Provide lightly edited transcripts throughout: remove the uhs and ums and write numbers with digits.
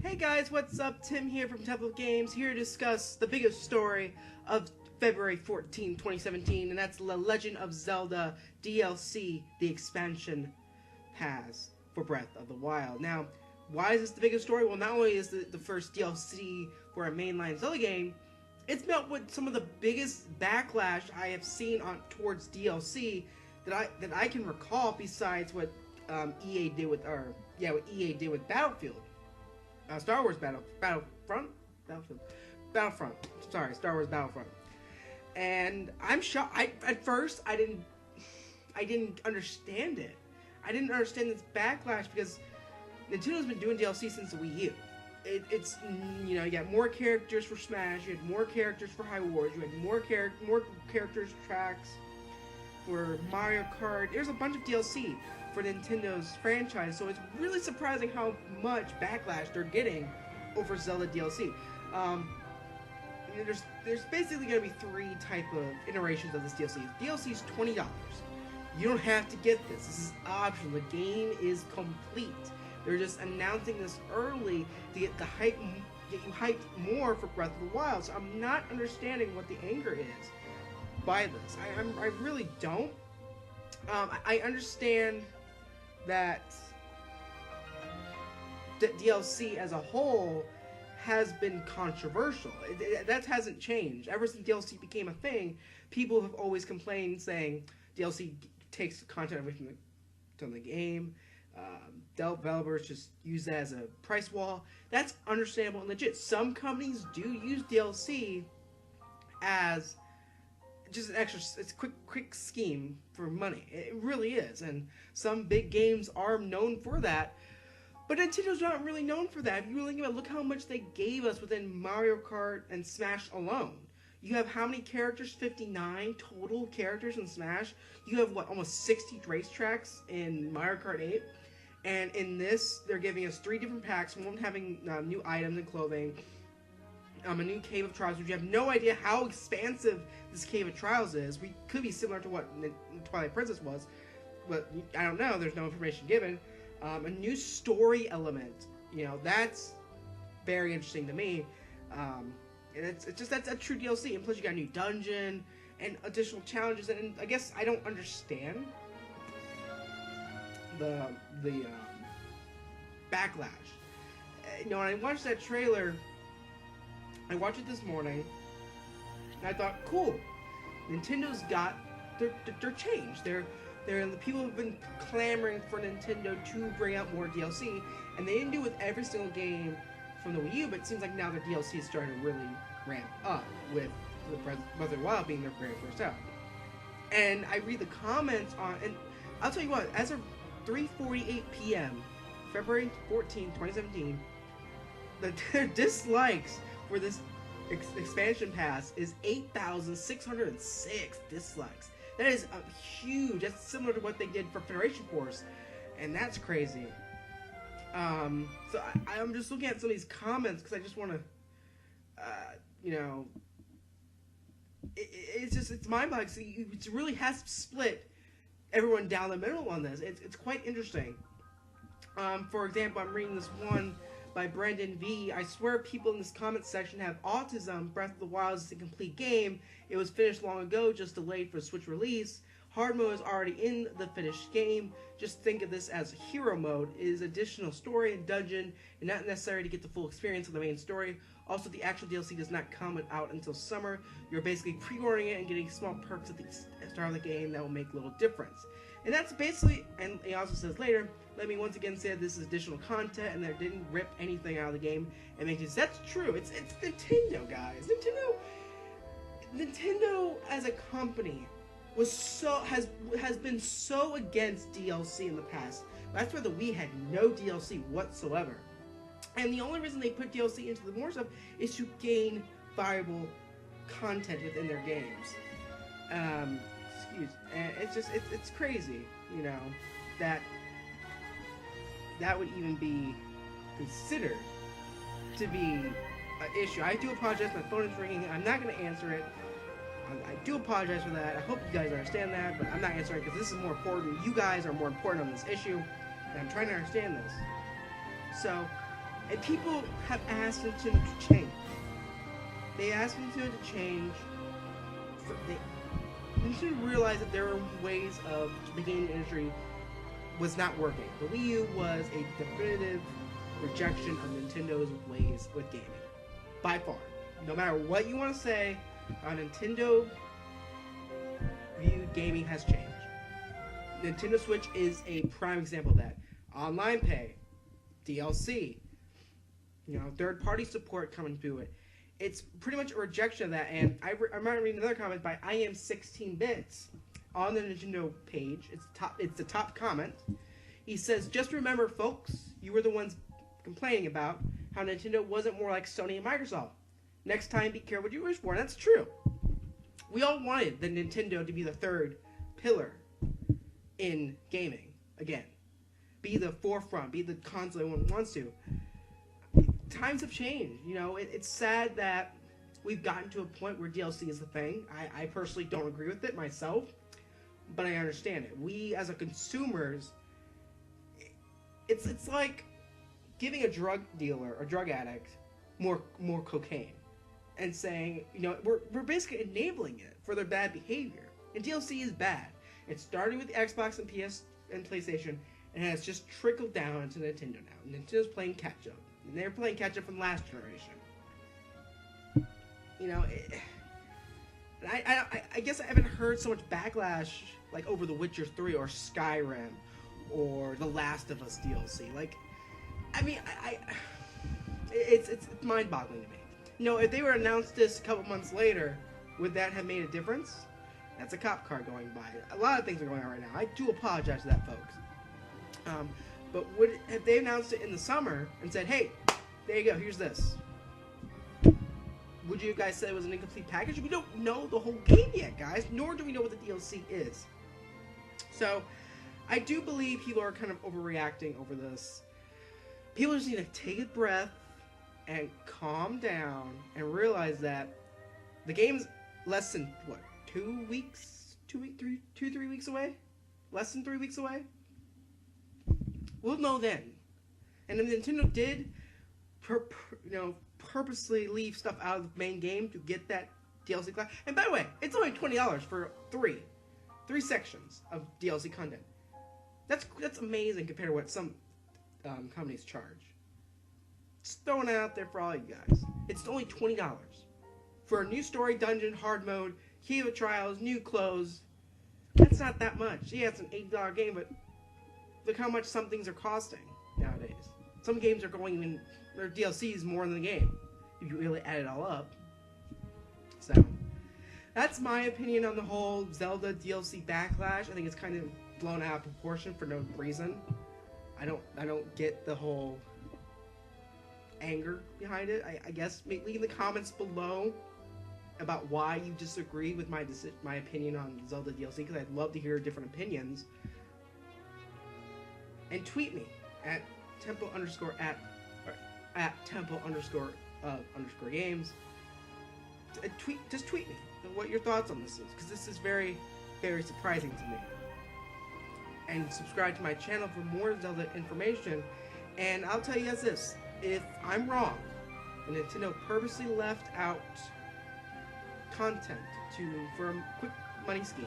Hey guys, what's up? Tim here from Temple Games, here to discuss the biggest story of February 14, 2017, and that's The Legend of Zelda DLC, the expansion pass for Breath of the Wild. Now, why is this the biggest story? Well, not only is the first DLC for a mainline Zelda game, it's met with some of the biggest backlash I have seen towards DLC that I can recall, besides what EA did with Battlefield. Star Wars Battlefront. Sorry, Star Wars Battlefront. And I'm shocked. At first I didn't understand it. I didn't understand this backlash because Nintendo's been doing DLC since the Wii U. It's you got more characters for Smash, you had more characters for High Wars, you had more characters tracks for Mario Kart. There's a bunch of DLC for Nintendo's franchise, so it's really surprising how much backlash they're getting over Zelda DLC. There's basically going to be three type of iterations of this DLC. DLC is $20. You don't have to get this. This is optional. The game is complete. They're just announcing this early to get you hyped more for Breath of the Wild. So I'm not understanding what the anger is by this. I really don't. I understand that DLC as a whole has been controversial. That hasn't changed. Ever since DLC became a thing, people have always complained, saying DLC takes content away from the game. Developers just use that as a price wall. That's understandable and legit. Some companies do use DLC as just an extra, it's a quick scheme for money. It really is, and some big games are known for that. But Nintendo's not really known for that. If you really think about it, look how much they gave us within Mario Kart and Smash alone. You have how many characters? 59 total characters in Smash. You have almost 60 racetracks in Mario Kart 8. And in this, they're giving us 3 different packs. One having new items and clothing. A new Cave of Trials, which you have no idea how expansive this Cave of Trials is. We could be similar to what Twilight Princess was, but I don't know. There's no information given. A new story element, that's very interesting to me. And it's just that's a true DLC. And plus, you got a new dungeon and additional challenges. And I guess I don't understand the backlash. When I watched that trailer. I watched it this morning, and I thought, cool, Nintendo's got their change. The people have been clamoring for Nintendo to bring out more DLC, and they didn't do it with every single game from the Wii U, but it seems like now their DLC is starting to really ramp up, with Breath of the Wild being their very first out. And I read the comments and I'll tell you what, as of 3:48 p.m., February 14, 2017, their dislikes for this expansion pass is 8,606 dislikes. That is huge. That's similar to what they did for Federation Force, and that's crazy. So I'm just looking at some of these comments because I just want to, it's mind-boggling. It really has split everyone down the middle on this. It's quite interesting. For example, I'm reading this one by Brandon V. I swear people in this comment section have autism. Breath of the Wild is a complete game. It was finished long ago, just delayed for Switch release. Hard mode is already in the finished game. Just think of this as hero mode. It is additional story and dungeon, and not necessary to get the full experience of the main story. Also, the actual DLC does not come out until summer. You're basically pre-ordering it and getting small perks at the start of the game that will make little difference. And that's basically, and he also says later, let me once again say this is additional content and that didn't rip anything out of the game and make it. That's true. It's Nintendo, guys. Nintendo as a company has been so against DLC in the past. That's why the Wii had no DLC whatsoever. And the only reason they put DLC into the more stuff is to gain viable content within their games. And it's crazy, that would even be considered to be an issue. I do apologize, my phone is ringing, I'm not going to answer it. I do apologize for that. I hope you guys understand that, but I'm not answering because this is more important. You guys are more important on this issue, and I'm trying to understand this. So, And people have asked Nintendo to change. They asked Nintendo to change. Nintendo realized that there were ways of the gaming industry was not working. The Wii U was a definitive rejection of Nintendo's ways with gaming. By far. No matter what you want to say, Nintendo viewed gaming has changed. Nintendo Switch is a prime example of that. Online pay, DLC, third-party support coming through it. It's pretty much a rejection of that, and I might read another comment by I Am 16 Bits on the Nintendo page. It's the top comment. He says, "Just remember, folks, you were the ones complaining about how Nintendo wasn't more like Sony and Microsoft. Next time, be careful what you wish for." And that's true. We all wanted the Nintendo to be the third pillar in gaming again, be the forefront, be the console everyone wants to. Times have changed. It's sad that we've gotten to a point where DLC is the thing. I personally don't agree with it myself, but I understand it. We as a consumers, it's like giving a drug dealer or drug addict more cocaine and saying, we're basically enabling it for their bad behavior. And DLC is bad. It started with the Xbox and PS and PlayStation, and has just trickled down into Nintendo now. Nintendo's playing catch up. And they're playing catch up from last generation. I guess I haven't heard so much backlash like over The Witcher 3 or Skyrim or The Last of Us DLC. It's mind-boggling to me. If they were announced this a couple months later, would that have made a difference? That's a cop car going by. A lot of things are going on right now. I do apologize to that, folks. But if they announced it in the summer and said, "Hey, there you go, here's this," would you guys say it was an incomplete package? We don't know the whole game yet, guys, nor do we know what the DLC is. So, I do believe people are kind of overreacting over this. People just need to take a breath and calm down and realize that the game's less than, 2 weeks? 3 weeks away? Less than 3 weeks away? We'll know then. And if Nintendo did, purposely leave stuff out of the main game to get that DLC class. And by the way, it's only $20 for three sections of DLC content. That's amazing compared to what some companies charge. Just throwing it out there for all you guys. It's only $20 for a new story, dungeon, hard mode, key of trials, new clothes. That's not that much. Yeah, it's an $8 game, but look how much some things are costing nowadays. Some games are going even, their DLCs more than the game, if you really add it all up. So, that's my opinion on the whole Zelda DLC Backlash. I think it's kind of blown out of proportion for no reason. I don't get the whole anger behind it. I guess leave in the comments below about why you disagree with my opinion on Zelda DLC, because I'd love to hear different opinions. And tweet me at tempo_games. Just tweet me what your thoughts on this is, because this is very, very surprising to me. And subscribe to my channel for more Zelda information. And I'll tell you guys this: if I'm wrong, and Nintendo purposely left out content for a quick money scheme,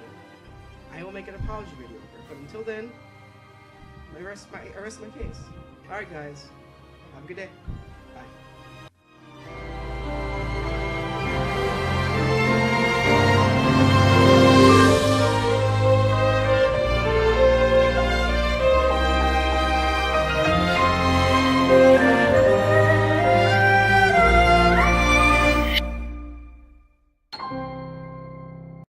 I will make an apology video over it. But until then, I rest my case. Alright guys, have a good day. Bye.